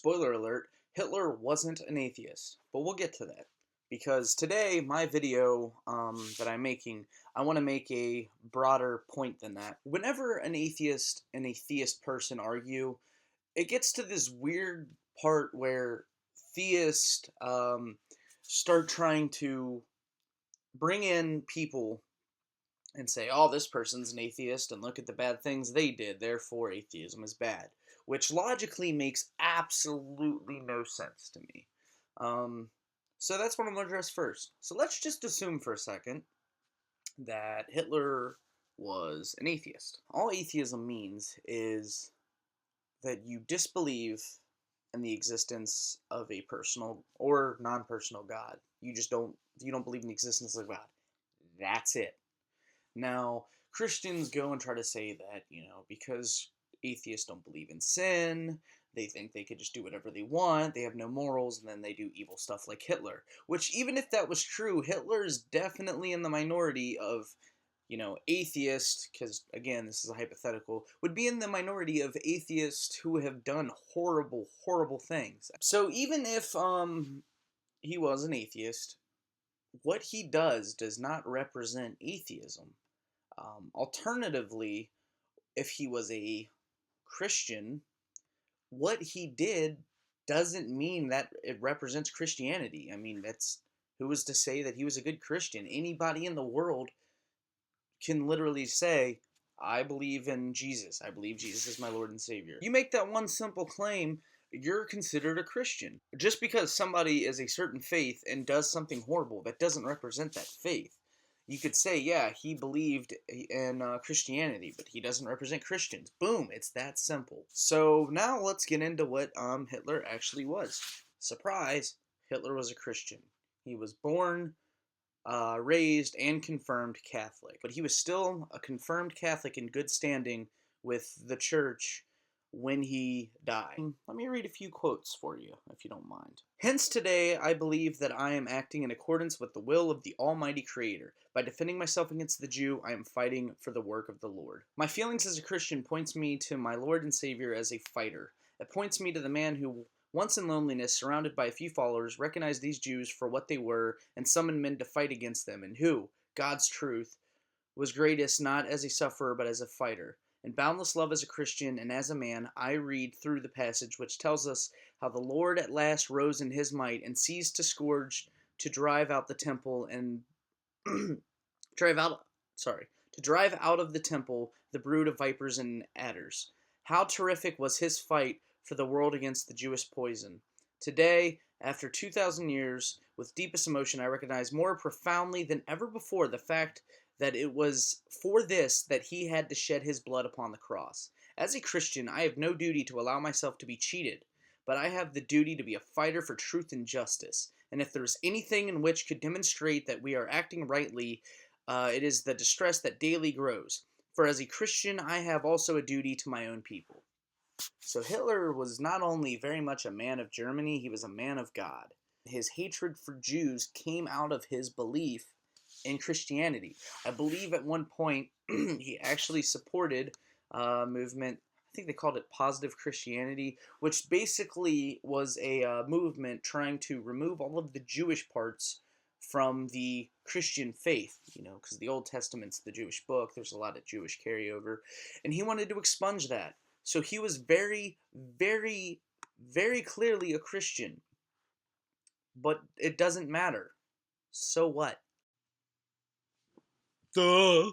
Spoiler alert, Hitler wasn't an atheist, but we'll get to that. Because today, my video that I'm making, I want to make a broader point than that. Whenever an atheist and a theist person argue, it gets to this weird part where theists start trying to bring in people and say, oh, this person's an atheist and look at the bad things they did, therefore atheism is bad. Which logically makes absolutely no sense to me. So that's what I'm going to address first. So let's just assume for a second that Hitler was an atheist. All atheism means is that you disbelieve in the existence of a personal or non-personal God. You don't believe in the existence of God. That's it. Now, Christians go and try to say that, because atheists don't believe in sin, they think they could just do whatever they want, they have no morals, and then they do evil stuff like Hitler. Which, even if that was true, Hitler is definitely in the minority of, atheists, because, again, this is a hypothetical, would be in the minority of atheists who have done horrible, horrible things. So even if, he was an atheist, what he does not represent atheism. Alternatively, if he was a Christian, what he did doesn't mean that it represents Christianity. I mean, who was to say that he was a good Christian? Anybody in the world can literally say, I believe in Jesus. I believe Jesus is my Lord and Savior. You make that one simple claim, you're considered a Christian. Just because somebody is a certain faith and does something horrible, that doesn't represent that faith. You could say, yeah, he believed in Christianity, but he doesn't represent Christians. Boom, it's that simple. So now let's get into what Hitler actually was. Surprise, Hitler was a Christian. He was born, raised, and confirmed Catholic. But he was still a confirmed Catholic in good standing with the church when he died. Let me read a few quotes for you, if you don't mind. Hence today I believe that I am acting in accordance with the will of the Almighty Creator. By defending myself against the Jew, I am fighting for the work of the Lord. My feelings as a Christian points me to my Lord and Savior as a fighter. It points me to the man who, once in loneliness, surrounded by a few followers, recognized these Jews for what they were and summoned men to fight against them, and who, God's truth, was greatest not as a sufferer but as a fighter. In boundless love as a Christian and as a man, I read through the passage which tells us how the Lord at last rose in his might and ceased to scourge, to drive out the temple and drive out of the temple the brood of vipers and adders. How terrific was his fight for the world against the Jewish poison. Today, after 2,000 years, with deepest emotion, I recognize more profoundly than ever before the fact that it was for this that he had to shed his blood upon the cross. As a Christian, I have no duty to allow myself to be cheated, but I have the duty to be a fighter for truth and justice. And if there is anything in which could demonstrate that we are acting rightly, it is the distress that daily grows. For as a Christian, I have also a duty to my own people. So Hitler was not only very much a man of Germany, he was a man of God. His hatred for Jews came out of his belief in Christianity. I believe at one point he actually supported a movement, I think they called it Positive Christianity, which basically was a movement trying to remove all of the Jewish parts from the Christian faith, because the Old Testament's the Jewish book, there's a lot of Jewish carryover, and he wanted to expunge that. So he was very, very, very clearly a Christian. But it doesn't matter. So what? Duh.